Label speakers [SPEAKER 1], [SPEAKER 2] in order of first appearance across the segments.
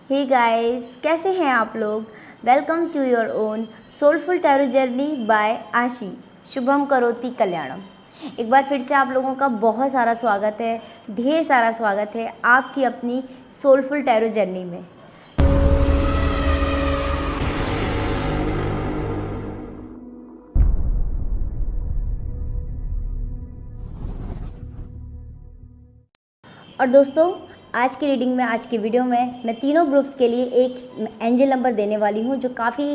[SPEAKER 1] Hey guys, कैसे हैं आप लोग। Welcome to your own soulful tarot journey by Ashi. शुभम करोति कल्याणम। एक बार फिर से आप लोगों का बहुत सारा स्वागत है, ढेर सारा स्वागत है आपकी अपनी सोलफुल टैरो जर्नी में। और दोस्तों, आज की रीडिंग में, आज की वीडियो में मैं तीनों ग्रुप्स के लिए एक एंजल नंबर देने वाली हूँ जो काफ़ी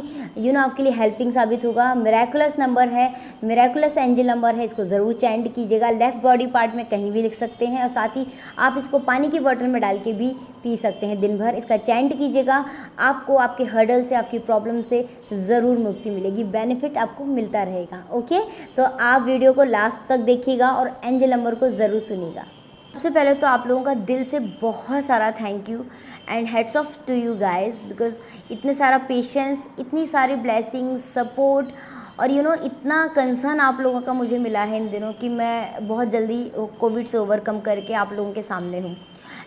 [SPEAKER 1] आपके लिए हेल्पिंग साबित होगा। मिरेकुलस नंबर है, मिरेकुलस एंजल नंबर है। इसको ज़रूर चैंट कीजिएगा। लेफ़्ट बॉडी पार्ट में कहीं भी लिख सकते हैं और साथ ही आप इसको पानी की बोतल में डाल के भी पी सकते हैं दिन भर। इसका चैंट कीजिएगा, आपको आपके हर्डल से, आपकी प्रॉब्लम से ज़रूर मुक्ति मिलेगी, बेनिफिट आपको मिलता रहेगा। ओके, तो आप वीडियो को लास्ट तक देखिएगा और एंजल नंबर को ज़रूर सुनिएगा। सबसे पहले तो आप लोगों का दिल से बहुत सारा thank you and heads off to you guys, because इतने सारा पेशेंस, इतनी सारी ब्लेसिंग्स, सपोर्ट और इतना कंसर्न आप लोगों का मुझे मिला है इन दिनों कि मैं बहुत जल्दी कोविड से ओवरकम करके आप लोगों के सामने हूँ।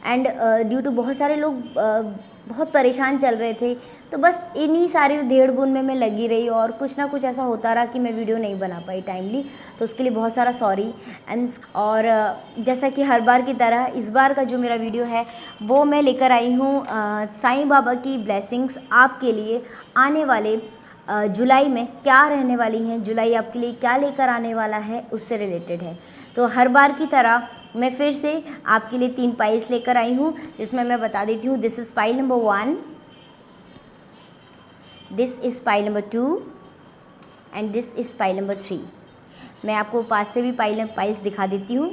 [SPEAKER 1] एंड ड्यू टू बहुत सारे लोग बहुत परेशान चल रहे थे, तो बस इन्हीं सारी उधेड़ बुन में मैं लगी रही और कुछ ना कुछ ऐसा होता रहा कि मैं वीडियो नहीं बना पाई टाइमली, तो उसके लिए बहुत सारा सॉरी। एंड और जैसा कि हर बार की तरह इस बार का जो मेरा वीडियो है वो मैं लेकर आई हूँ साईं बाबा की ब्लेसिंग्स आपके लिए आने वाले जुलाई में क्या रहने वाली हैं, जुलाई आपके लिए क्या लेकर आने वाला है उससे रिलेटेड है। तो हर बार की तरह मैं फिर से आपके लिए 3 पाइल्स लेकर आई हूँ, जिसमें मैं बता देती हूँ। This is pile number 1, this is pile number 2 and this is pile number 3। मैं आपको पास से भी पाइल्स दिखा देती हूँ।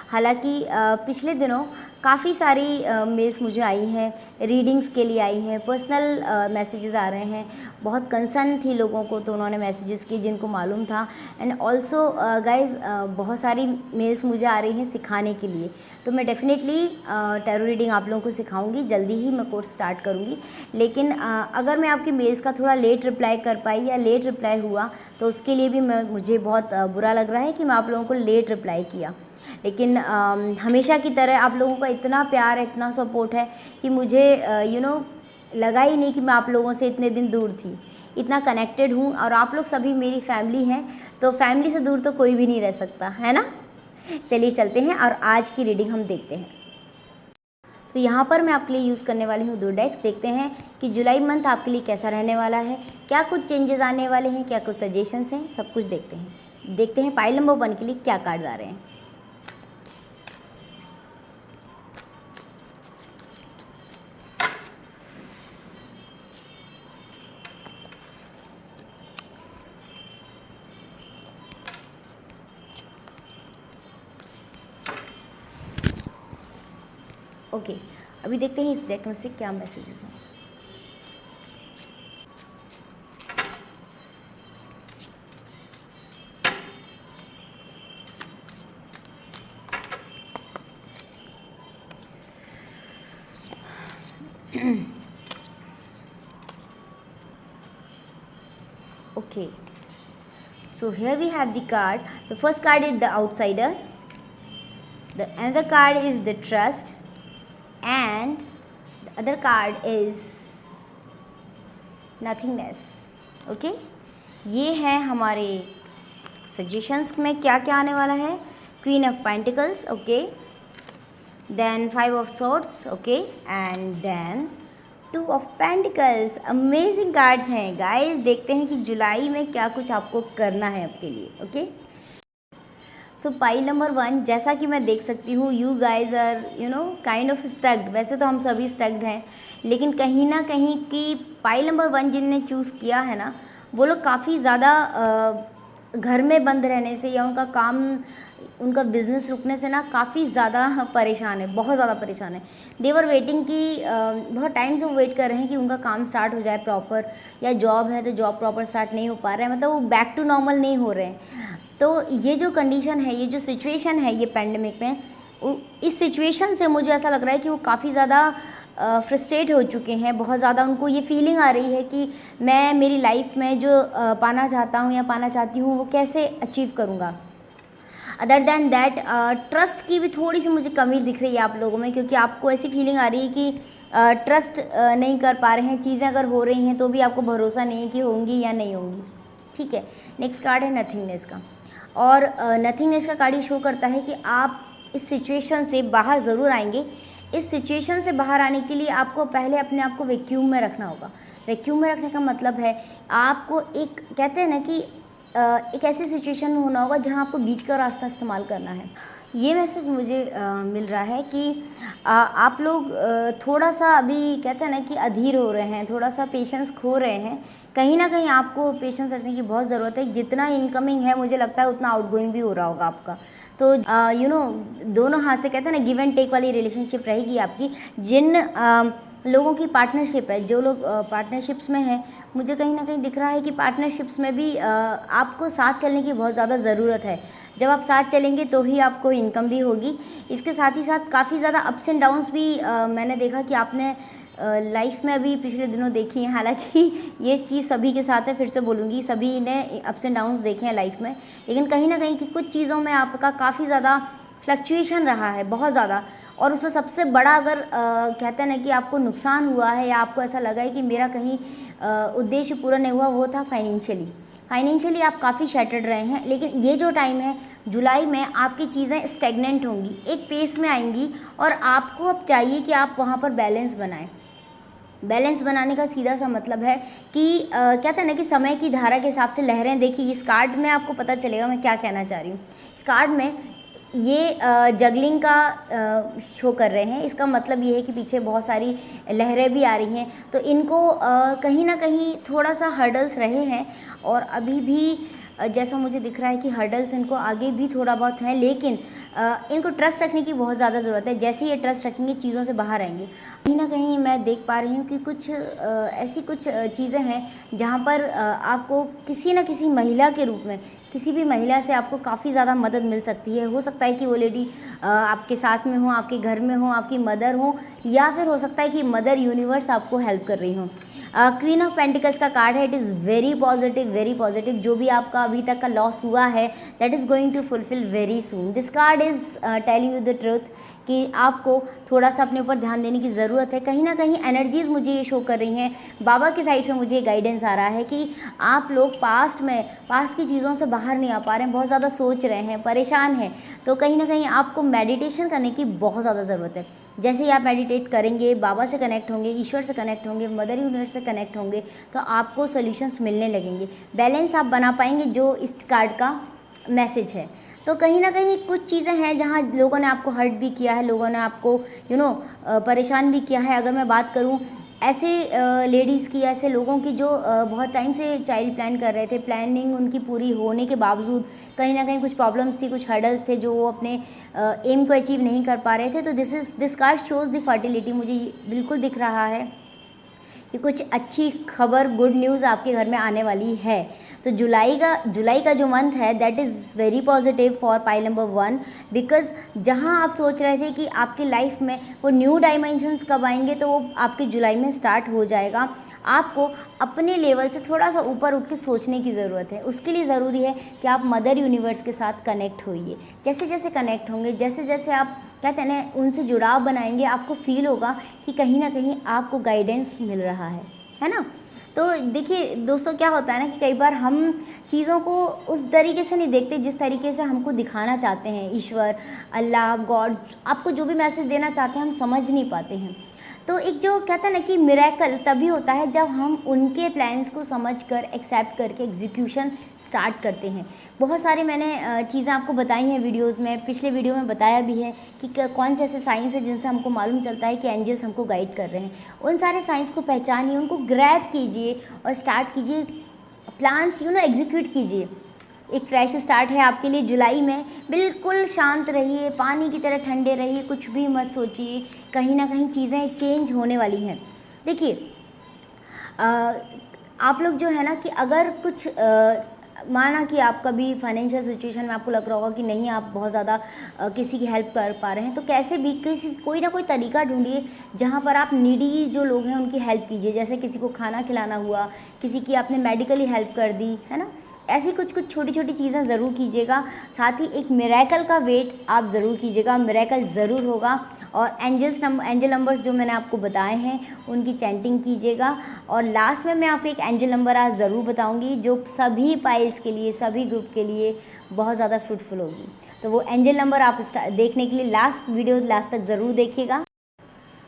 [SPEAKER 1] हालांकि पिछले दिनों काफ़ी सारी मेल्स मुझे आई हैं, रीडिंग्स के लिए आई हैं, पर्सनल मैसेजेस आ रहे हैं। बहुत कंसर्न थी लोगों को, तो उन्होंने मैसेजेस किए जिनको मालूम था। एंड ऑल्सो गाइज बहुत सारी मेल्स मुझे आ रही हैं सिखाने के लिए, तो मैं डेफिनेटली टैरो रीडिंग आप लोगों को सिखाऊंगी। जल्दी ही मैं कोर्स स्टार्ट करूंगी। लेकिन अगर मैं आपकी मेल्स का थोड़ा लेट रिप्लाई कर पाई या लेट रिप्लाई हुआ तो उसके लिए भी मुझे बहुत बुरा लग रहा है कि मैं आप लोगों को लेट रिप्लाई किया। लेकिन हमेशा की तरह आप लोगों का इतना प्यार है, इतना सपोर्ट है कि मुझे लगा ही नहीं कि मैं आप लोगों से इतने दिन दूर थी। इतना कनेक्टेड हूँ और आप लोग सभी मेरी फैमिली हैं, तो फैमिली से दूर तो कोई भी नहीं रह सकता, है ना। चलिए चलते हैं और आज की रीडिंग हम देखते हैं। तो यहाँ पर मैं आपके लिए यूज़ करने वाली हूँ 2 डेक्स। देखते हैं कि जुलाई मंथ आपके लिए कैसा रहने वाला है, क्या कुछ चेंजेस आने वाले हैं, क्या कुछ सजेशंस हैं, सब कुछ देखते हैं पाइल नंबर 1 के लिए क्या कार्ड्स आ रहे हैं। ओके, अभी देखते हैं इस डेक में से क्या मैसेजेस हैं। Okay, so here we have the card. The first card is the outsider, the another card is the trust, and the other card is nothingness. Okay, ये है हमारे सजेशंस में क्या क्या आने वाला है। Queen of pentacles, okay, then 5 of swords, okay, and then 2 of pentacles. Amazing cards हैं गाइस। देखते हैं कि जुलाई में क्या कुछ आपको करना है आपके लिए। ओके, सो पाइल नंबर 1, जैसा कि मैं देख सकती हूँ, you guys are kind of stucked. वैसे तो हम सभी स्टक्ड हैं, लेकिन कहीं ना कहीं की पाइल नंबर 1 जिनने चूज़ किया है ना, वो लोग काफ़ी ज़्यादा घर में बंद रहने से या उनका काम, उनका बिज़नेस रुकने से ना काफ़ी ज़्यादा परेशान है, बहुत ज़्यादा परेशान है। देवर वेटिंग की बहुत टाइम से वो वेट कर रहे हैं कि उनका काम स्टार्ट हो जाए प्रॉपर, या जॉब है तो जॉब प्रॉपर स्टार्ट नहीं हो पा रहा है, मतलब वो बैक टू नॉर्मल नहीं हो रहे हैं। तो ये जो कंडीशन है, ये जो सिचुएशन है, ये पैंडेमिक में, इस सिचुएशन से मुझे ऐसा लग रहा है कि वो काफ़ी ज़्यादा फ्रस्ट्रेट हो चुके हैं। बहुत ज़्यादा उनको ये फीलिंग आ रही है कि मैं मेरी लाइफ में जो पाना चाहता हूँ या पाना चाहती हूँ वो कैसे अचीव करूँगा। अदर देन दैट ट्रस्ट की भी थोड़ी सी मुझे कमी दिख रही है आप लोगों में, क्योंकि आपको ऐसी फीलिंग आ रही है कि ट्रस्ट नहीं कर पा रहे हैं, चीज़ें अगर हो रही हैं तो भी आपको भरोसा नहीं है कि होंगी या नहीं होंगी। ठीक है, नेक्स्ट कार्ड है नथिंगनेस का, और नथिंगनेस का कार्ड ये शो करता है कि आप इस सिचुएशन से बाहर ज़रूर आएंगे। इस सिचुएशन से बाहर आने के लिए आपको पहले अपने आप को वैक्यूम में रखना होगा। वैक्यूम में रखने का मतलब है आपको एक, कहते हैं ना कि एक ऐसी सिचुएशन में होना होगा जहां आपको बीच का रास्ता इस्तेमाल करना है। ये मैसेज मुझे मिल रहा है कि आप लोग थोड़ा सा अभी, कहते हैं ना कि अधीर हो रहे हैं, थोड़ा सा पेशेंस खो रहे हैं। कहीं ना कहीं आपको पेशेंस रखने की बहुत ज़रूरत है। जितना इनकमिंग है मुझे लगता है उतना आउटगोइंग भी हो रहा होगा आपका। तो दोनों हाथ से, कहते हैं ना, गिव एंड टेक वाली रिलेशनशिप रहेगी आपकी। जिन लोगों की पार्टनरशिप है, जो लोग पार्टनरशिप्स में हैं, मुझे कहीं ना कहीं दिख रहा है कि पार्टनरशिप्स में भी आपको साथ चलने की बहुत ज़्यादा ज़रूरत है। जब आप साथ चलेंगे तो ही आपको इनकम भी होगी। इसके साथ ही साथ काफ़ी ज़्यादा अप्स एंड डाउन्स भी मैंने देखा कि आपने लाइफ में अभी पिछले दिनों देखी है। हालांकि ये चीज़ सभी के साथ है, फिर से बोलूँगी, सभी ने अप्स एंड डाउन्स देखे हैं लाइफ में, लेकिन कहीं ना कहीं कि कुछ चीज़ों में आपका काफ़ी ज़्यादा फ्लक्चुएशन रहा है, बहुत ज़्यादा। और उसमें सबसे बड़ा, अगर कहते हैं ना कि आपको नुकसान हुआ है या आपको ऐसा लगा है कि मेरा कहीं उद्देश्य पूरा नहीं हुआ, वो था फाइनेंशियली आप काफ़ी शैटर्ड रहे हैं। लेकिन ये जो टाइम है जुलाई में, आपकी चीज़ें स्टेगनेंट होंगी, एक पेस में आएंगी, और आपको अब चाहिए कि आप वहाँ पर बैलेंस बनाएं। बैलेंस बनाने का सीधा सा मतलब है कि कहते हैं ना कि समय की धारा के हिसाब से लहरें। देखिए, इस कार्ड में आपको पता चलेगा मैं क्या कहना चाह रही हूँ। इस कार्ड में ये जगलिंग का शो कर रहे हैं। इसका मतलब ये है कि पीछे बहुत सारी लहरें भी आ रही हैं, तो इनको कहीं ना कहीं थोड़ा सा हर्डल्स रहे हैं, और अभी भी जैसा मुझे दिख रहा है कि हर्डल्स इनको आगे भी थोड़ा बहुत हैं, लेकिन इनको ट्रस्ट रखने की बहुत ज़्यादा ज़रूरत है। जैसे ये ट्रस्ट रखेंगे, चीज़ों से बाहर आएंगे। कहीं ना कहीं मैं देख पा रही हूँ कि कुछ ऐसी कुछ चीज़ें हैं जहाँ पर आपको किसी न किसी महिला के रूप में, किसी भी महिला से आपको काफ़ी ज़्यादा मदद मिल सकती है। हो सकता है कि वो लेडी आपके साथ में हो, आपके घर में हो, आपकी मदर हो, या फिर हो सकता है कि मदर यूनिवर्स आपको हेल्प कर रही हो। क्वीन ऑफ पेंटिकल्स का कार्ड है। It is very positive, very positive. जो भी आपका अभी तक का लॉस हुआ है, that is going to fulfil very soon. This card is telling you the truth कि आपको थोड़ा सा अपने ऊपर ध्यान देने की ज़रूरत है। कहीं ना कहीं एनर्जीज़ मुझे ये शो कर रही हैं, बाबा की साइड से मुझे गाइडेंस आ रहा है कि आप लोग पास्ट की चीज़ों से बाहर नहीं आ पा रहे हैं, बहुत ज़्यादा सोच रहे हैं, परेशान हैं। तो कहीं ना कहीं आपको मेडिटेशन करने की बहुत ज़्यादा ज़रूरत है। जैसे ही आप मेडिटेट करेंगे, बाबा से कनेक्ट होंगे, ईश्वर से कनेक्ट होंगे, मदर यूनिवर्स से कनेक्ट होंगे, तो आपको सॉल्यूशंस मिलने लगेंगे। बैलेंस आप बना पाएंगे, जो इस कार्ड का मैसेज है। तो कहीं ना कहीं कुछ चीज़ें हैं जहाँ लोगों ने आपको हर्ट भी किया है, लोगों ने आपको परेशान भी किया है। अगर मैं बात करूँ ऐसे लेडीज़ की, ऐसे लोगों की जो बहुत टाइम से चाइल्ड प्लान कर रहे थे, प्लानिंग उनकी पूरी होने के बावजूद कहीं ना कहीं कुछ प्रॉब्लम्स थी, कुछ हर्डल्स थे जो वो अपने एम को अचीव नहीं कर पा रहे थे। तो this card shows the fertility. मुझे बिल्कुल दिख रहा है कि कुछ अच्छी खबर, गुड न्यूज़ आपके घर में आने वाली है। तो जुलाई का जो मंथ है, that is very positive for pile number 1, because जहां आप सोच रहे थे कि आपकी लाइफ में वो न्यू डायमेंशंस कब आएंगे, तो वो आपके जुलाई में स्टार्ट हो जाएगा। आपको अपने लेवल से थोड़ा सा ऊपर उठ के सोचने की ज़रूरत है। उसके लिए ज़रूरी है कि आप मदर यूनिवर्स के साथ कनेक्ट होइए। जैसे जैसे कनेक्ट होंगे, जैसे जैसे आप, कहते हैं ना, उनसे जुड़ाव बनाएंगे, आपको फील होगा कि कहीं ना कहीं आपको गाइडेंस मिल रहा है ना। तो देखिए दोस्तों, क्या होता है ना कि कई बार हम चीज़ों को उस तरीके से नहीं देखते जिस तरीके से हमको दिखाना चाहते हैं। ईश्वर, अल्लाह, गॉड आपको जो भी मैसेज देना चाहते हैं, हम समझ नहीं पाते हैं। तो एक जो कहते हैं ना कि मिरेकल तभी होता है जब हम उनके प्लान्स को समझकर, एक्सेप्ट करके एग्जीक्यूशन स्टार्ट करते हैं। बहुत सारे मैंने चीज़ें आपको बताई हैं वीडियोस में, पिछले वीडियो में बताया भी है कि कौन से ऐसे साइंस हैं जिनसे हमको मालूम चलता है कि एंजल्स हमको गाइड कर रहे हैं। उन सारे साइंस को पहचानिए, उनको ग्रैब कीजिए और स्टार्ट कीजिए, प्लान्स एग्जीक्यूट कीजिए। एक फ्रेश स्टार्ट है आपके लिए जुलाई में। बिल्कुल शांत रहिए, पानी की तरह ठंडे रहिए, कुछ भी मत सोचिए। कहीं ना कहीं चीज़ें चेंज होने वाली हैं। देखिए, आप लोग जो है ना कि अगर कुछ माना कि आप कभी फाइनेंशियल सिचुएशन में आपको लग रहा होगा कि नहीं, आप बहुत ज़्यादा किसी की हेल्प कर पा रहे हैं, तो कैसे भी कोई ना कोई तरीका ढूंढिए जहाँ पर आप नीडी जो लोग हैं उनकी हेल्प कीजिए। जैसे किसी को खाना खिलाना हुआ, किसी की आपने मेडिकली हेल्प कर दी, है ना। ऐसी कुछ कुछ छोटी छोटी चीज़ें ज़रूर कीजिएगा। साथ ही एक मिरेकल का वेट आप ज़रूर कीजिएगा, मिरेकल ज़रूर होगा। और एंजल नंबर्स जो मैंने आपको बताए हैं उनकी चैंटिंग कीजिएगा। और लास्ट में मैं आपको एक एंजल नंबर आज ज़रूर बताऊंगी जो सभी पाइल्स के लिए, सभी ग्रुप के लिए बहुत ज़्यादा फ्रूटफुल होगी। तो वो एंजल नंबर आप देखने के लिए वीडियो लास्ट तक ज़रूर देखिएगा।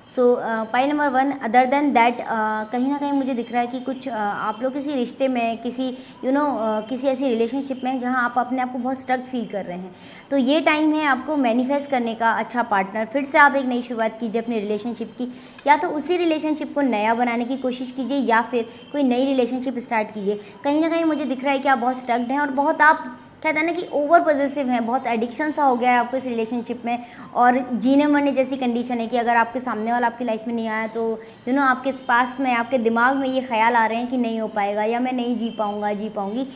[SPEAKER 1] सो pile number 1, other than that कहीं ना कहीं मुझे दिख रहा है कि कुछ आप लोग किसी रिश्ते में, किसी किसी ऐसी रिलेशनशिप में जहां आप अपने आप को बहुत स्ट्रक फील कर रहे हैं। तो ये टाइम है आपको मैनिफेस्ट करने का अच्छा पार्टनर। फिर से आप एक नई शुरुआत कीजिए अपनी रिलेशनशिप की, या तो उसी रिलेशनशिप को नया बनाने की कोशिश कीजिए या फिर कोई नई रिलेशनशिप स्टार्ट कीजिए। कहीं ना कहीं मुझे दिख रहा है कि आप बहुत स्ट्रक्ड हैं और बहुत आप कहते हैं ना कि ओवर पॉजेसिव हैं, बहुत एडिक्शन सा हो गया है आपको इस रिलेशनशिप में, और जीने मरने जैसी कंडीशन है कि अगर आपके सामने वाला आपकी लाइफ में नहीं आया तो आपके पास में, आपके दिमाग में ये ख्याल आ रहे हैं कि नहीं हो पाएगा या मैं नहीं जी पाऊँगी।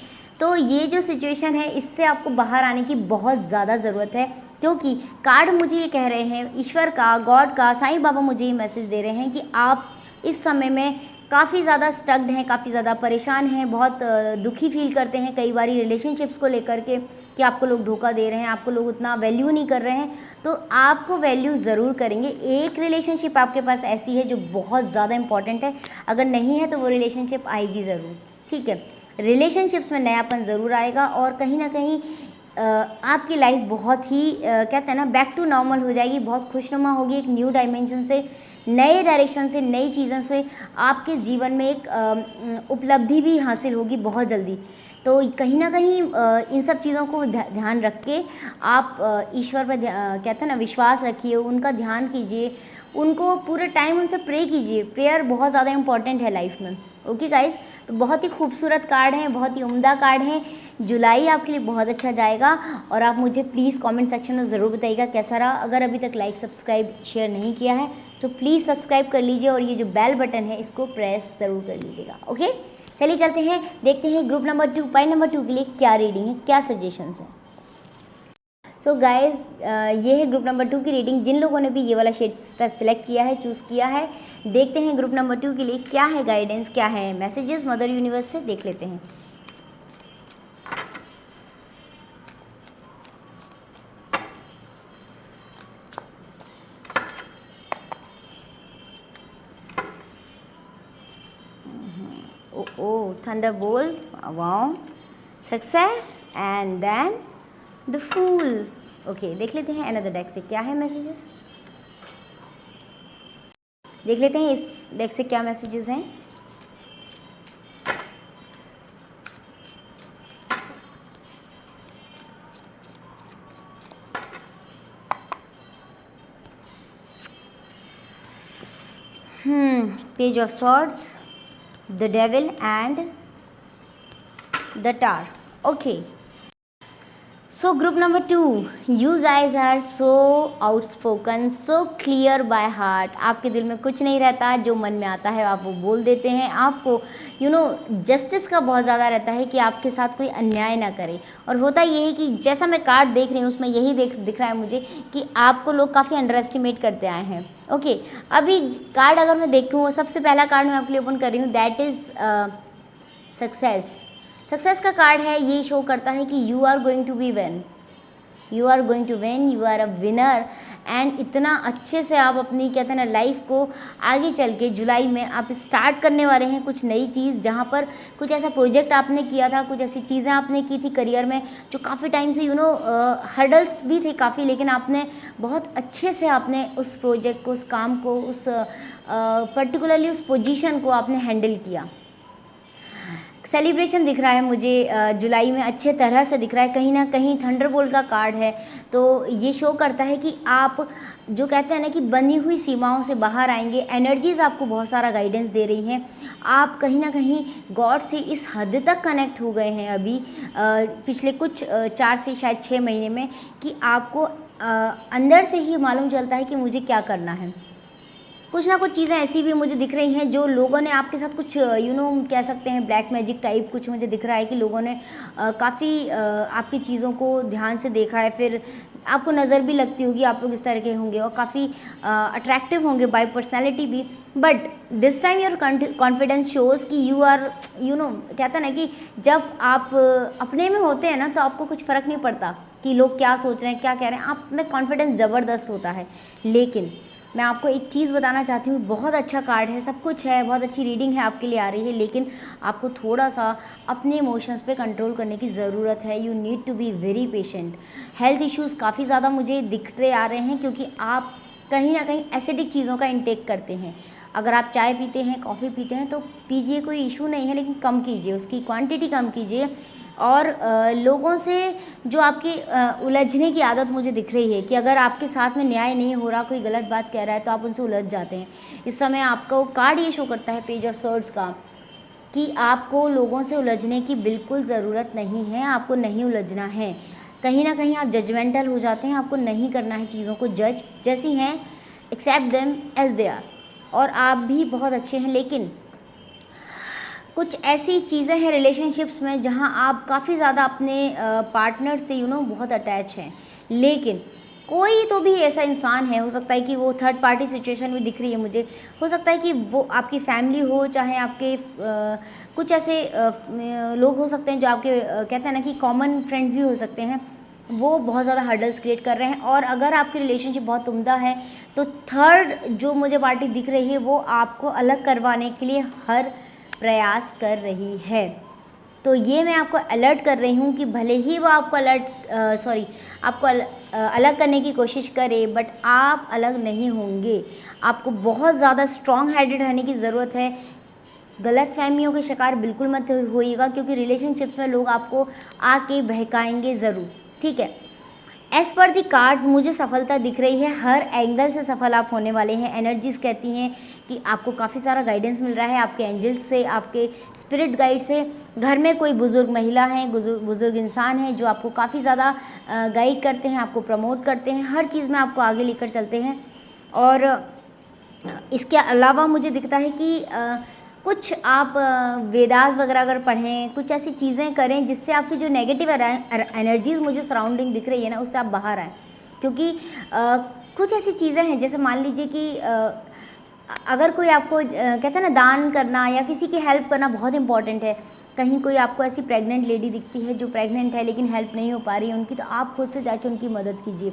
[SPEAKER 1] तो ये जो सिचुएशन है इससे आपको बाहर आने की बहुत ज़्यादा ज़रूरत है, क्योंकि कार्ड मुझे ये कह रहे हैं, ईश्वर का, गॉड का, साईं बाबा मुझे ये मैसेज दे रहे हैं कि आप इस समय में काफ़ी ज़्यादा स्टक्ड हैं, काफ़ी ज़्यादा परेशान हैं, बहुत दुखी फील करते हैं कई बारी रिलेशनशिप्स को लेकर के कि आपको लोग धोखा दे रहे हैं, आपको लोग उतना वैल्यू नहीं कर रहे हैं। तो आपको वैल्यू ज़रूर करेंगे। एक रिलेशनशिप आपके पास ऐसी है जो बहुत ज़्यादा इंपॉर्टेंट है, अगर नहीं है तो वो रिलेशनशिप आएगी ज़रूर, ठीक है। रिलेशनशिप्स में नयापन ज़रूर आएगा और कहीं ना कहीं आपकी लाइफ बहुत ही कहते हैं ना बैक टू नॉर्मल हो जाएगी, बहुत खुशनुमा होगी। एक न्यू डायमेंशन से, नए डायरेक्शन से, नई चीज़ों से आपके जीवन में एक उपलब्धि भी हासिल होगी बहुत जल्दी। तो कहीं ना कहीं इन सब चीज़ों को ध्यान रख के आप ईश्वर पर कहते हैं ना विश्वास रखिए, उनका ध्यान कीजिए, उनको पूरे टाइम उनसे प्रे कीजिए। प्रेयर बहुत ज़्यादा इंपॉर्टेंट है लाइफ में। ओके गाइस, तो बहुत ही खूबसूरत कार्ड हैं, बहुत ही उम्दा कार्ड हैं। जुलाई आपके लिए बहुत अच्छा जाएगा और आप मुझे प्लीज़ कमेंट सेक्शन में ज़रूर बताइएगा कैसा रहा। अगर अभी तक लाइक, सब्सक्राइब, शेयर नहीं किया है तो प्लीज़ सब्सक्राइब कर लीजिए और ये जो बेल बटन है इसको प्रेस ज़रूर कर लीजिएगा। ओके, चलिए चलते हैं, देखते हैं ग्रुप नंबर 2, पाइल नंबर 2 के लिए क्या रीडिंग है, क्या सजेशंस हैं। सो गाइज़, ये है ग्रुप नंबर 2 की रीडिंग। जिन लोगों ने भी ये वाला शेड सेलेक्ट किया है, चूज़ किया है, देखते हैं ग्रुप नंबर 2 के लिए क्या है गाइडेंस, क्या है मैसेजेस मदर यूनिवर्स से, देख लेते हैं। Oh, thunderbolt, wow, success, and then the fools. Okay, देख लेते हैं अनदर डेक से क्या है मैसेजेस, देख लेते हैं इस डेक से क्या मैसेजेस हैं। Page of swords, the devil and the tar. Okay, so group number 2, you guys are so outspoken, so clear by heart। आपके दिल में कुछ नहीं रहता, जो मन में आता है आप वो बोल देते हैं। आपको जस्टिस का बहुत ज़्यादा रहता है कि आपके साथ कोई अन्याय ना करे। और होता ये है कि जैसा मैं कार्ड देख रही हूँ उसमें यही दिख रहा है मुझे कि आपको लोग काफ़ी अंडर एस्टिमेट करते आए हैं। ओके, अभी कार्ड अगर मैं देखूँ, सबसे पहला कार्ड मैं आपके लिए ओपन कर रही हूँ, दैट इज़ सक्सेस का कार्ड है। ये शो करता है कि you are going to be win, you are going to win, you are a winner. And इतना अच्छे से आप अपनी कहते हैं ना लाइफ को आगे चल के जुलाई में आप स्टार्ट करने वाले हैं कुछ नई चीज़, जहाँ पर कुछ ऐसा प्रोजेक्ट आपने किया था, कुछ ऐसी चीज़ें आपने की थी करियर में जो काफ़ी टाइम से हर्डल्स भी थे काफ़ी, लेकिन आपने बहुत अच्छे से आपने उस प्रोजेक्ट को, उस काम को, उस पर्टिकुलरली उस पोजीशन को आपने हैंडल किया। सेलिब्रेशन दिख रहा है मुझे जुलाई में, अच्छे तरह से दिख रहा है। कहीं ना कहीं थंडरबोल्ट का कार्ड है, तो ये शो करता है कि आप जो कहते हैं ना कि बंधी हुई सीमाओं से बाहर आएंगे। एनर्जीज़ आपको बहुत सारा गाइडेंस दे रही हैं। आप कहीं ना कहीं गॉड से इस हद तक कनेक्ट हो गए हैं अभी पिछले कुछ 4 से शायद 6 महीने में कि आपको अंदर से ही मालूम चलता है कि मुझे क्या करना है। कुछ ना कुछ चीज़ें ऐसी भी मुझे दिख रही हैं जो लोगों ने आपके साथ कुछ कह सकते हैं ब्लैक मैजिक टाइप कुछ मुझे दिख रहा है कि लोगों ने काफ़ी आपकी चीज़ों को ध्यान से देखा है, फिर आपको नज़र भी लगती होगी, आप लोग इस तरह के होंगे और काफ़ी अट्रैक्टिव होंगे बाय पर्सनैलिटी भी। But this time your confidence shows कि यू आर कहता ना कि जब आप अपने में होते हैं ना तो आपको कुछ फ़र्क नहीं पड़ता कि लोग क्या सोच रहे हैं, क्या कह रहे हैं, आप में कॉन्फिडेंस ज़बरदस्त होता है। लेकिन मैं आपको एक चीज़ बताना चाहती हूँ, बहुत अच्छा कार्ड है, सब कुछ है, बहुत अच्छी रीडिंग है आपके लिए आ रही है, लेकिन आपको थोड़ा सा अपने इमोशंस पे कंट्रोल करने की ज़रूरत है। You need to be very patient. Health issues काफ़ी ज़्यादा मुझे दिखते आ रहे हैं क्योंकि आप कहीं ना कहीं एसिडिक चीज़ों का इंटेक करते हैं। अगर आप चाय पीते हैं, कॉफ़ी पीते हैं तो पीजिए, कोई इशू नहीं है, लेकिन कम कीजिए, उसकी क्वांटिटी कम कीजिए। और लोगों से जो आपकी उलझने की आदत मुझे दिख रही है कि अगर आपके साथ में न्याय नहीं हो रहा, कोई गलत बात कह रहा है तो आप उनसे उलझ जाते हैं। इस समय आपको कार्ड ये शो करता है पेज ऑफ सोर्ड्स का कि आपको लोगों से उलझने की बिल्कुल ज़रूरत नहीं है, आपको नहीं उलझना है। कहीं ना कहीं आप जजमेंटल हो जाते हैं, आपको नहीं करना है चीज़ों को जज, जैसी हैं accept them as they are. और आप भी बहुत अच्छे हैं, लेकिन कुछ ऐसी चीज़ें हैं रिलेशनशिप्स में जहां आप काफ़ी ज़्यादा अपने पार्टनर से बहुत अटैच हैं। लेकिन कोई तो भी ऐसा इंसान है, हो सकता है कि वो थर्ड पार्टी सिचुएशन में दिख रही है मुझे, हो सकता है कि वो आपकी फैमिली हो, चाहे आपके कुछ ऐसे लोग हो सकते हैं जो आपके कहते हैं ना कि कॉमन फ्रेंड्स भी हो सकते हैं, वो बहुत ज़्यादा हर्डल्स क्रिएट कर रहे हैं। और अगर आपकी रिलेशनशिप बहुत उम्दा है तो थर्ड जो मुझे पार्टी दिख रही है वो आपको अलग करवाने के लिए हर प्रयास कर रही है। तो ये मैं आपको अलर्ट कर रही हूँ कि भले ही वो आपको आपको अलग करने की कोशिश करे, बट आप अलग नहीं होंगे। आपको बहुत ज़्यादा स्ट्रॉन्ग हेडेड रहने की ज़रूरत है। गलत फहमियों के शिकार बिल्कुल मत होइएगा क्योंकि रिलेशनशिप्स में लोग आपको आके बहकाएंगे ज़रूर, ठीक है। एज़ पर दी कार्ड्स मुझे सफलता दिख रही है, हर एंगल से सफल आप होने वाले हैं। एनर्जीज़ कहती हैं कि आपको काफ़ी सारा गाइडेंस मिल रहा है आपके एंजल्स से, आपके स्पिरिट गाइड से। घर में कोई बुज़ुर्ग महिला है, बुज़ुर्ग इंसान है जो आपको काफ़ी ज़्यादा गाइड करते हैं, आपको प्रमोट करते हैं, हर चीज़ में आपको आगे लेकर चलते हैं। और इसके अलावा मुझे दिखता है कि कुछ आप वेदास वगैरह अगर पढ़ें, कुछ ऐसी चीज़ें करें जिससे आपकी जो नेगेटिव एनर्जीज़ मुझे सराउंडिंग दिख रही है ना, उससे आप बाहर आएँ। क्योंकि कुछ ऐसी चीज़ें हैं, जैसे मान लीजिए कि अगर कोई आपको कहते हैं ना दान करना या किसी की हेल्प करना बहुत इंपॉर्टेंट है। कहीं कोई आपको ऐसी प्रेग्नेंट लेडी दिखती है जो प्रेग्नेंट है लेकिन हेल्प नहीं हो पा रही है उनकी, तो आप खुद से जाके उनकी मदद कीजिए।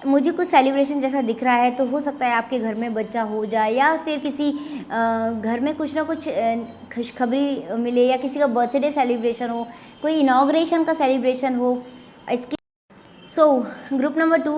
[SPEAKER 1] मुझे कुछ सेलिब्रेशन जैसा दिख रहा है, तो हो सकता है आपके घर में बच्चा हो जाए या फिर किसी घर में कुछ ना कुछ खुशखबरी मिले या किसी का बर्थडे सेलिब्रेशन हो, कोई इनॉग्रेशन का सेलिब्रेशन हो। इसकी so group number 2,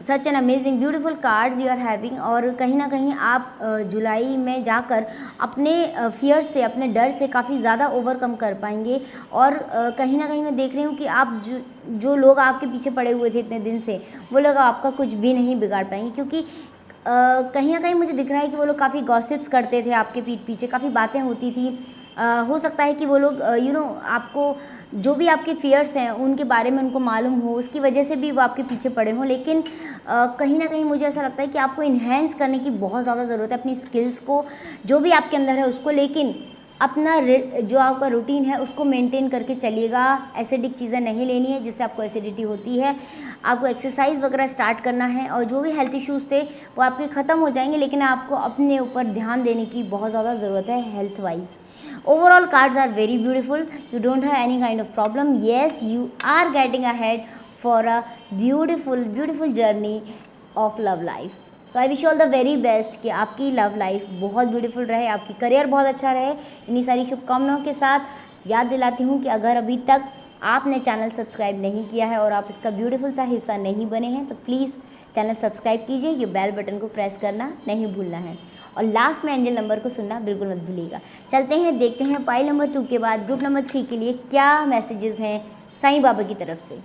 [SPEAKER 1] such an amazing beautiful cards you are having. और कहीं ना कहीं आप जुलाई में जाकर अपने फियर से, अपने डर से काफ़ी ज़्यादा ओवरकम कर पाएंगे। और कहीं ना कहीं मैं देख रही हूँ कि आप जो लोग आपके पीछे पड़े हुए थे इतने दिन से, वो लोग आपका कुछ भी नहीं बिगाड़ पाएंगे। क्योंकि कहीं ना कहीं मुझे दिख रहा है कि वो लोग काफ़ी गॉसिप्स करते थे आपके पीठ पीछे, काफ़ी बातें होती थी। हो सकता है कि वो लोग आपको जो भी आपके फियर्स हैं उनके बारे में उनको मालूम हो, उसकी वजह से भी वो आपके पीछे पड़े हों। लेकिन कहीं ना कहीं मुझे ऐसा लगता है कि आपको इन्हेंस करने की बहुत ज़्यादा ज़रूरत है अपनी स्किल्स को, जो भी आपके अंदर है उसको। लेकिन अपना जो आपका रूटीन है उसको मेंटेन करके चलिएगा। एसिडिक चीज़ें नहीं लेनी है जिससे आपको एसिडिटी होती है। आपको एक्सरसाइज वगैरह स्टार्ट करना है और जो भी हेल्थ इश्यूज़ थे वो आपके ख़त्म हो जाएंगे। लेकिन आपको अपने ऊपर ध्यान देने की बहुत ज़्यादा ज़रूरत है health wise. Overall cards are very beautiful. You don't have any kind of problem. Yes, you are getting ahead for a beautiful journey of love life. So I wish you all the very best कि आपकी love life बहुत beautiful रहे, आपकी career बहुत अच्छा रहे। इन्हीं सारी शुभकामनाओं के साथ याद दिलाती हूँ कि अगर अभी तक आपने चैनल सब्सक्राइब नहीं किया है और आप इसका ब्यूटीफुल सा हिस्सा नहीं बने हैं तो प्लीज़ चैनल सब्सक्राइब कीजिए, ये बेल बटन को प्रेस करना नहीं भूलना है और लास्ट में एंजल नंबर को सुनना बिल्कुल मत भूलिएगा। चलते हैं, देखते हैं पाइल नंबर 2 के बाद ग्रुप नंबर 3 के लिए क्या मैसेजेस हैं साईं बाबा की तरफ से।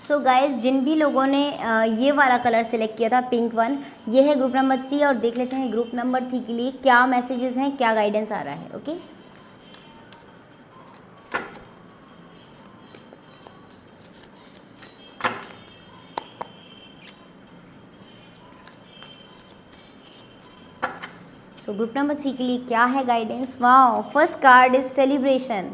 [SPEAKER 1] सो गाइस, जिन भी लोगों ने ये वाला कलर सेलेक्ट किया था, पिंक वन, ये है ग्रुप नंबर 3 और देख लेते हैं ग्रुप नंबर 3 के लिए क्या मैसेजेस हैं, क्या गाइडेंस आ रहा है। ओके, सो ग्रुप नंबर 3 के लिए क्या है guidance. Wow, first card is celebration,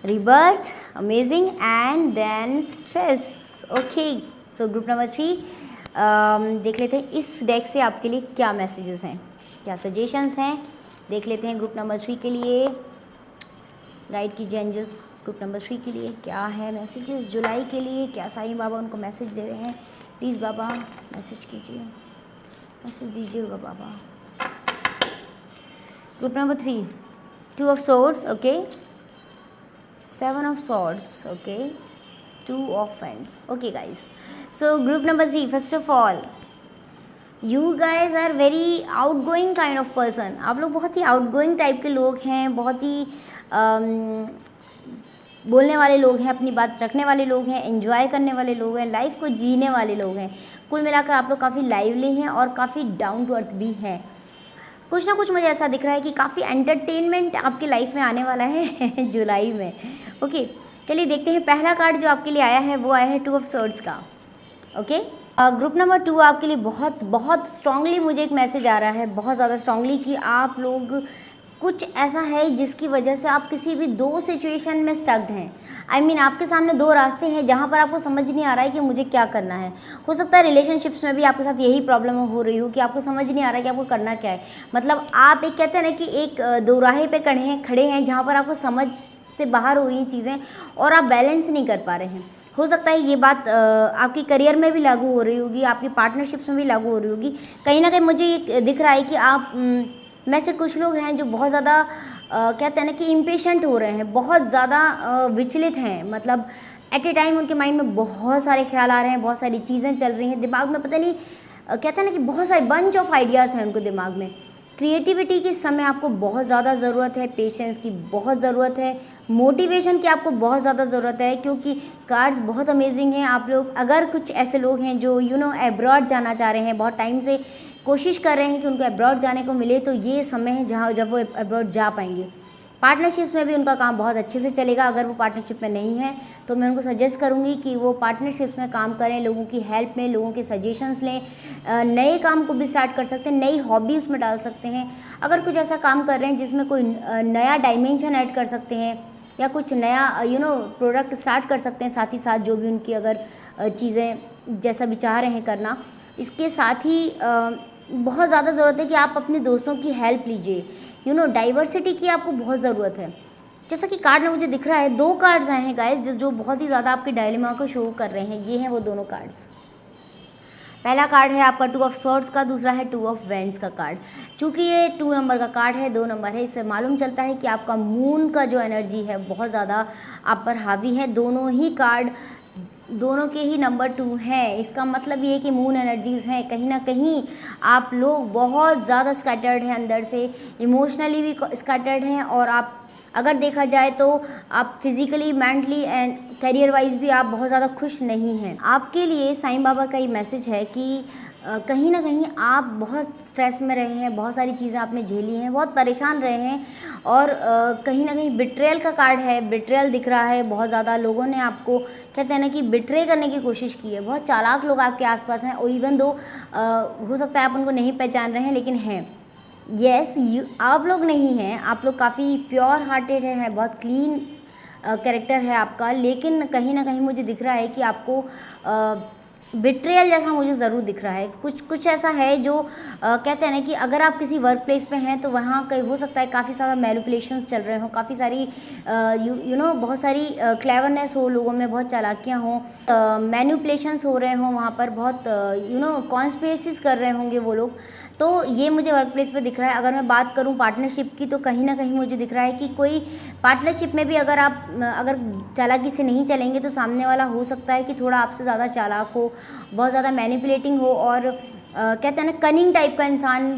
[SPEAKER 1] rebirth, amazing, and then stress. Okay, so group number 3, देख लेते हैं इस डेक से आपके लिए क्या मैसेजेस हैं, क्या सजेशंस हैं। देख लेते हैं ग्रुप नंबर 3 के लिए, गाइड कीजिए एंजल्स। ग्रुप नंबर 3 के लिए क्या है मैसेजेस जुलाई के लिए, क्या साईं बाबा उनको मैसेज दे रहे हैं। प्लीज़ बाबा मैसेज कीजिए, मैसेज दीजिएगा बाबा। Group number 3, 2 of swords, okay, 7 of swords, okay, 2 of fans, okay guys. So group number 3, first of all you guys are very outgoing kind of person. आप लोग बहुत ही आउट गोइंग टाइप के लोग हैं, बहुत ही बोलने वाले लोग हैं, अपनी बात रखने वाले लोग हैं, एंजॉय करने वाले लोग हैं, लाइफ को जीने वाले लोग हैं। कुल मिलाकर आप लोग काफ़ी लाइवली हैं और काफ़ी डाउन टू अर्थ भी हैं। कुछ ना कुछ मुझे ऐसा दिख रहा है कि काफ़ी एंटरटेनमेंट आपकी लाइफ में आने वाला है जुलाई में। ओके, चलिए देखते हैं। पहला कार्ड जो आपके लिए आया है वो आया है 2 ऑफ सोर्ड्स का। ओके, ग्रुप नंबर 2 आपके लिए बहुत बहुत स्ट्रांगली मुझे एक मैसेज आ रहा है, बहुत ज़्यादा स्ट्रांगली, कि आप लोग कुछ ऐसा है जिसकी वजह से आप किसी भी 2 सिचुएशन में स्टक्ड हैं। आई मीन आपके सामने 2 रास्ते हैं जहाँ पर आपको समझ नहीं आ रहा है कि मुझे क्या करना है। हो सकता है रिलेशनशिप्स में भी आपके साथ यही प्रॉब्लम हो रही हो कि आपको समझ नहीं आ रहा है कि आपको करना क्या है। मतलब आप एक कहते हैं ना कि एक दोराहे पे खड़े हैं जहाँ पर आपको समझ से बाहर हो रही हैं चीज़ें और आप बैलेंस नहीं कर पा रहे हैं। हो सकता है ये बात आपकी करियर में भी लागू हो रही होगी, आपकी पार्टनरशिप्स में भी लागू हो रही होगी। कहीं ना कहीं मुझे ये दिख रहा है कि आप में से कुछ लोग हैं जो बहुत ज़्यादा कहते हैं ना कि इम्पेशेंट हो रहे हैं, बहुत ज़्यादा विचलित हैं। मतलब एट ए टाइम उनके माइंड में बहुत सारे ख्याल आ रहे हैं, बहुत सारी चीज़ें चल रही हैं दिमाग में, पता नहीं कहते हैं ना कि बहुत सारे बंच ऑफ आइडियाज़ हैं उनको दिमाग में। क्रिएटिविटी की इस समय आपको बहुत ज़्यादा ज़रूरत है, पेशेंस की बहुत ज़रूरत है, मोटिवेशन की आपको बहुत ज़्यादा ज़रूरत है, क्योंकि कार्ड्स बहुत अमेजिंग हैं। आप लोग अगर कुछ ऐसे लोग हैं जो अब्रॉड जाना चाह रहे हैं, बहुत टाइम से कोशिश कर रहे हैं कि उनको अब्रॉड जाने को मिले, तो ये समय है जब वो अब्रॉड जा पाएंगे। पार्टनरशिप्स में भी उनका काम बहुत अच्छे से चलेगा। अगर वो पार्टनरशिप में नहीं है तो मैं उनको सजेस्ट करूँगी कि वो पार्टनरशिप्स में काम करें, लोगों की हेल्प में, लोगों के सजेशंस लें, नए काम को भी स्टार्ट कर सकते हैं, नई हॉबी उसमें डाल सकते हैं। अगर कुछ ऐसा काम कर रहे हैं जिसमें कोई नया डायमेंशन ऐड कर सकते हैं या कुछ नया प्रोडक्ट स्टार्ट कर सकते हैं, साथ ही साथ जो भी उनकी अगर चीज़ें जैसा भी चाह रहे हैं करना। इसके साथ ही बहुत ज़्यादा ज़रूरत है कि आप अपने दोस्तों की हेल्प लीजिए। डाइवर्सिटी की आपको बहुत ज़रूरत है। जैसा कि कार्ड में मुझे दिख रहा है 2 कार्ड्स आए हैं गाइस जो बहुत ही ज़्यादा आपके डायलेमा को शो कर रहे हैं। ये हैं वो दोनों कार्ड्स। पहला कार्ड है आपका 2 ऑफ स्वॉर्ड्स का, दूसरा है 2 ऑफ वैंड्स का कार्ड। चूँकि ये 2 नंबर का कार्ड है, 2 नंबर है, इससे मालूम चलता है कि आपका मून का जो एनर्जी है बहुत ज़्यादा आप पर हावी है। दोनों ही कार्ड दोनों के ही नंबर 2 हैं। इसका मतलब ये है कि मून एनर्जीज़ हैं। कहीं ना कहीं आप लोग बहुत ज़्यादा स्कैटर्ड हैं, अंदर से इमोशनली भी स्कैटर्ड हैं, और आप अगर देखा जाए तो आप physically, mentally and career wise भी आप बहुत ज़्यादा खुश नहीं हैं। आपके लिए साईं बाबा का ये मैसेज है कि कहीं ना कहीं आप बहुत स्ट्रेस में रहे हैं, बहुत सारी चीज़ें आपने झेली हैं, बहुत परेशान रहे हैं, और कहीं ना कहीं बिट्रेयल का कार्ड है। बिट्रेयल दिख रहा है, बहुत ज़्यादा लोगों ने आपको कहते हैं ना कि बिट्रे करने की कोशिश की है। बहुत चालाक लोग आपके आसपास हैं, और इवन दो हो सकता है आप उनको नहीं पहचान रहे हैं, लेकिन हैं। यस, आप लोग नहीं हैं, आप लोग काफ़ी प्योर हार्टेड हैं, बहुत क्लीन कैरेक्टर है आपका, लेकिन कहीं ना कहीं मुझे दिख रहा है कि आपको बिट्रेयल जैसा मुझे ज़रूर दिख रहा है। कुछ ऐसा है जो कहते हैं ना कि अगर आप किसी वर्क प्लेस पे हैं तो वहाँ कहीं हो सकता है काफ़ी सारा मैनिपुलेशंस चल रहे हों, काफ़ी सारी बहुत सारी क्लेवरनेस हो लोगों में, बहुत चालाकियाँ हों, मैनिपुलेशंस हो रहे हों वहाँ पर, बहुत कॉन्स्पिरेसीज कर रहे होंगे वो लोग। तो ये मुझे वर्क प्लेस पे दिख रहा है। अगर मैं बात करूँ पार्टनरशिप की, तो कहीं ना कहीं मुझे दिख रहा है कि कोई पार्टनरशिप में भी अगर आप चालाकी से नहीं चलेंगे तो सामने वाला हो सकता है कि थोड़ा आपसे ज़्यादा चालाक हो, बहुत ज़्यादा मैनिपुलेटिंग हो, और कहते हैं ना कनिंग टाइप का इंसान,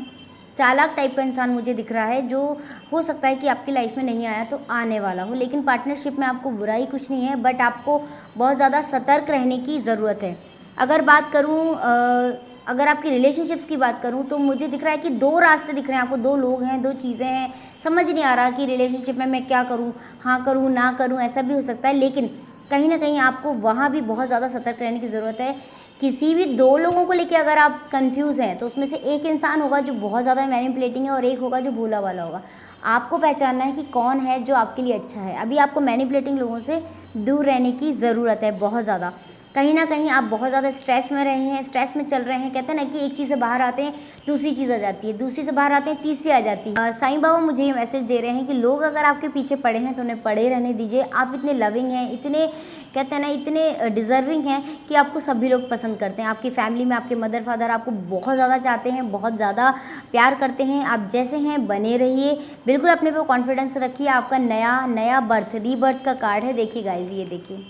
[SPEAKER 1] चालाक टाइप का इंसान मुझे दिख रहा है, जो हो सकता है कि आपकी लाइफ में नहीं आया तो आने वाला हो। लेकिन पार्टनरशिप में आपको बुराई कुछ नहीं है, बट आपको बहुत ज़्यादा सतर्क रहने की ज़रूरत है। अगर बात करूँ अगर आपकी रिलेशनशिप्स की बात करूं तो मुझे दिख रहा है कि 2 रास्ते दिख रहे हैं आपको, 2 लोग हैं, 2 चीज़ें हैं। समझ नहीं आ रहा कि रिलेशनशिप में मैं क्या करूं, हाँ करूं ना करूं, ऐसा भी हो सकता है। लेकिन कहीं ना कहीं आपको वहाँ भी बहुत ज़्यादा सतर्क रहने की ज़रूरत है। किसी भी 2 लोगों को लेकर अगर आप कन्फ्यूज़ हैं तो उसमें से एक इंसान होगा जो बहुत ज़्यादा मैनिपुलेटिंग है, और एक होगा जो भोला वाला होगा। आपको पहचानना है कि कौन है जो आपके लिए अच्छा है। अभी आपको मैनिपुलेटिंग लोगों से दूर रहने की ज़रूरत है बहुत ज़्यादा। कहीं ना कहीं आप बहुत ज़्यादा स्ट्रेस में रहे हैं, स्ट्रेस में चल रहे हैं। कहते हैं ना कि एक चीज़ से बाहर आते हैं दूसरी चीज़ आ जाती है, दूसरी से बाहर आते हैं तीसरी आ जाती है। साईं बाबा मुझे ये मैसेज दे रहे हैं कि लोग अगर आपके पीछे पड़े हैं तो उन्हें पड़े रहने दीजिए। आप इतने लविंग हैं, इतने कहते हैं ना इतने डिज़र्विंग हैं कि आपको सभी लोग पसंद करते हैं। आपकी फैमिली में आपके मदर फादर आपको बहुत ज़्यादा चाहते हैं, बहुत ज़्यादा प्यार करते हैं। आप जैसे हैं बने रहिए, बिल्कुल अपने पे कॉन्फिडेंस रखिए। आपका नया बर्थ, रीबर्थ का कार्ड है। देखिए गाइज, ये देखिए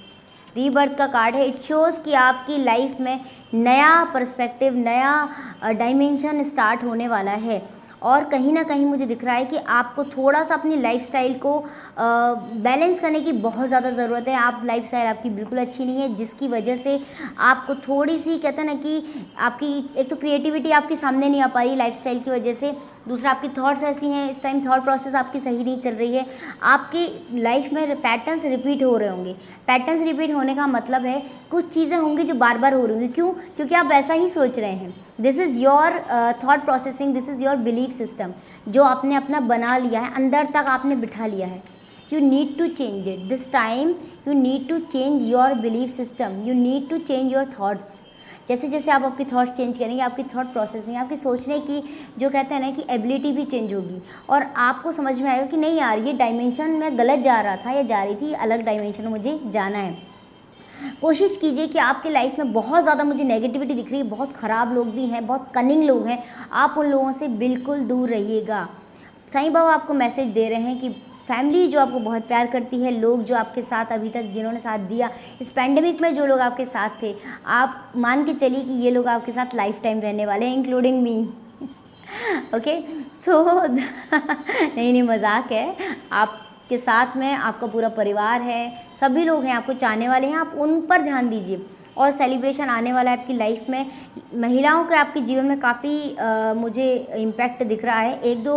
[SPEAKER 1] रीबर्थ का कार्ड है। इट शोज़ कि आपकी लाइफ में नया पर्सपेक्टिव, नया डायमेंशन स्टार्ट होने वाला है। और कहीं ना कहीं मुझे दिख रहा है कि आपको थोड़ा सा अपनी लाइफस्टाइल को बैलेंस करने की बहुत ज़्यादा ज़रूरत है। आप लाइफस्टाइल आपकी बिल्कुल अच्छी नहीं है, जिसकी वजह से आपको थोड़ी सी कहते हैं ना कि आपकी एक तो क्रिएटिविटी आपके सामने नहीं आ पा रही लाइफस्टाइल की वजह से। दूसरा, आपकी थॉट्स ऐसी हैं, इस टाइम थॉट प्रोसेस आपकी सही नहीं चल रही है। आपकी लाइफ में पैटर्न्स रिपीट हो रहे होंगे। पैटर्न्स रिपीट होने का मतलब है कुछ चीज़ें होंगी जो बार बार हो रही होंगी। क्यों? क्योंकि आप वैसा ही सोच रहे हैं। This is your thought processing, this is your belief system, जो आपने अपना बना लिया है, अंदर तक आपने बिठा लिया है। You need to change it this time. You need to change your belief system, you need to change your thoughts. जैसे जैसे आप आपकी थॉट्स चेंज करेंगे, आपकी थॉट प्रोसेसिंग, आपकी सोचने की जो कहते हैं ना कि एबिलिटी भी चेंज होगी। और आपको समझ में आएगा कि नहीं यार, ये डायमेंशन मैं गलत जा रहा था या जा रही थी, अलग डायमेंशन में मुझे जाना है। कोशिश कीजिए कि आपकी लाइफ में बहुत ज़्यादा मुझे नेगेटिविटी दिख रही है, बहुत ख़राब लोग भी हैं, बहुत कनिंग लोग हैं, आप उन लोगों से बिल्कुल दूर रहिएगा। साईं बाबा आपको मैसेज दे रहे हैं कि फैमिली जो आपको बहुत प्यार करती है, लोग जो आपके साथ अभी तक जिन्होंने साथ दिया, इस पैंडेमिक में जो लोग आपके साथ थे, आप मान के चलिए कि ये लोग आपके साथ लाइफ टाइम रहने वाले हैं, इंक्लूडिंग मी। ओके, सो नहीं मजाक है। आपके साथ में आपका पूरा परिवार है, सभी लोग हैं, आपको चाहने वाले हैं, आप उन पर ध्यान दीजिए। और सेलिब्रेशन आने वाला है आपकी लाइफ में। महिलाओं के आपके जीवन में काफ़ी मुझे इम्पैक्ट दिख रहा है। एक दो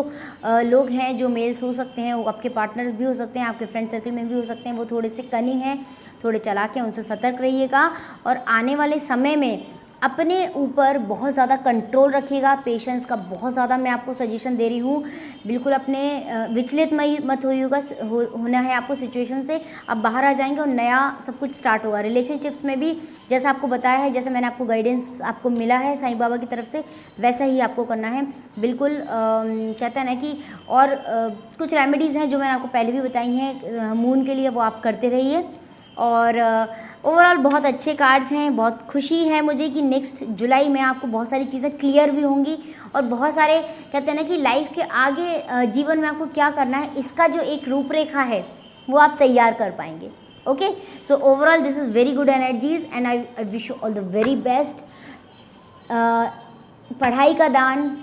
[SPEAKER 1] लोग हैं जो मेल्स हो सकते हैं, वो आपके पार्टनर्स भी हो सकते हैं, आपके फ्रेंड सर्कल में भी हो सकते हैं, वो थोड़े से कनिंग हैं, थोड़े चालाक हैं, उनसे सतर्क रहिएगा। और आने वाले समय में अपने ऊपर बहुत ज़्यादा कंट्रोल रखिएगा, पेशेंस का बहुत ज़्यादा मैं आपको सजेशन दे रही हूँ। बिल्कुल अपने विचलित मत होना है आपको सिचुएशन से। आप बाहर आ जाएंगे और नया सब कुछ स्टार्ट होगा। रिलेशनशिप्स में भी जैसा आपको बताया है, जैसे मैंने आपको गाइडेंस आपको मिला है साईं बाबा की तरफ से, वैसा ही आपको करना है। बिल्कुल कहते हैं ना कि और कुछ रेमेडीज़ हैं जो मैंने आपको पहले भी बताई हैं मून के लिए, वो आप करते रहिए। और ओवरऑल बहुत अच्छे कार्ड्स हैं। बहुत खुशी है मुझे कि नेक्स्ट जुलाई में आपको बहुत सारी चीज़ें क्लियर भी होंगी और बहुत सारे कहते हैं ना कि लाइफ के आगे जीवन में आपको क्या करना है, इसका जो एक रूपरेखा है वो आप तैयार कर पाएंगे। Okay, so overall this is very good energies and I wish you all the very best. पढ़ाई का दान,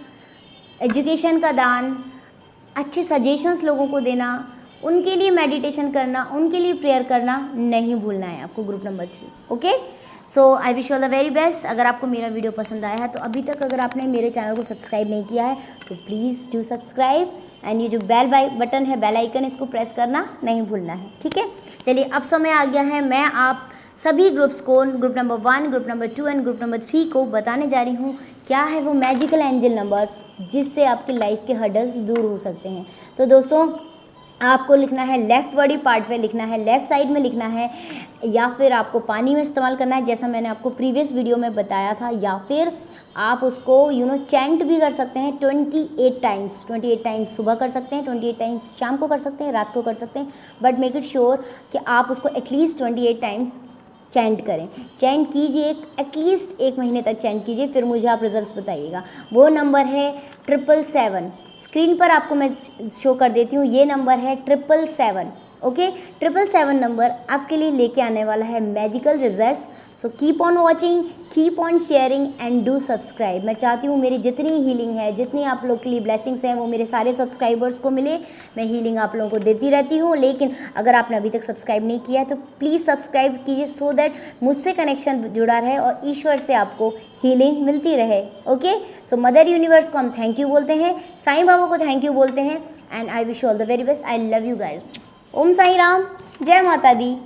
[SPEAKER 1] एजुकेशन का दान, अच्छे सजेशंस लोगों को देना, उनके लिए मेडिटेशन करना, उनके लिए प्रेयर करना नहीं भूलना है आपको, group number 3। Okay, so I wish all the very best. अगर आपको मेरा वीडियो पसंद आया है तो अभी तक अगर आपने मेरे चैनल को सब्सक्राइब नहीं किया है तो प्लीज़ डू सब्सक्राइब एंड ये जो बेल बटन है, बेल आइकन, इसको प्रेस करना नहीं भूलना है। ठीक है, चलिए अब समय आ गया है, मैं आप सभी ग्रुप्स को, group number 1, group number 2 and group number 3 को बताने जा रही हूँ क्या है वो मैजिकल एंजल नंबर जिससे आपकी लाइफ के हर्डल्स दूर हो सकते हैं। तो दोस्तों, आपको लिखना है लेफ़्ट बॉडी पार्ट पे लिखना है, लेफ़्ट साइड में लिखना है, या फिर आपको पानी में इस्तेमाल करना है जैसा मैंने आपको प्रीवियस वीडियो में बताया था, या फिर आप उसको चैंट भी कर सकते हैं 28 टाइम्स। 28 टाइम्स सुबह कर सकते हैं, 28 टाइम्स शाम को कर सकते हैं, रात को कर सकते हैं, बट मेक इट श्योर कि आप उसको एटलीस्ट 28 टाइम्स चैंट करें। चैंट कीजिए, एटलीस्ट 1 महीने तक चैंट कीजिए, फिर मुझे आप रिजल्ट्स बताइएगा। वो नंबर है 777। स्क्रीन पर आपको मैं शो कर देती हूँ, ये नंबर है 777। ओके, 777 नंबर आपके लिए लेके आने वाला है magical results. So keep on watching, keep on sharing and do subscribe. मैं चाहती हूँ मेरी जितनी हीलिंग है, जितनी आप लोग के लिए ब्लेसिंग्स हैं, वो मेरे सारे सब्सक्राइबर्स को मिले। मैं हीलिंग आप लोगों को देती रहती हूँ, लेकिन अगर आपने अभी तक सब्सक्राइब नहीं किया है तो प्लीज़ सब्सक्राइब कीजिए, सो दैट मुझसे कनेक्शन जुड़ा रहे और ईश्वर से आपको हीलिंग मिलती रहे। ओके, सो मदर यूनिवर्स को हम थैंक यू बोलते हैं, साईं बाबा को थैंक यू बोलते हैं, and I wish you all the very best. I love you guys. Om Sai Ram, जय माता दी।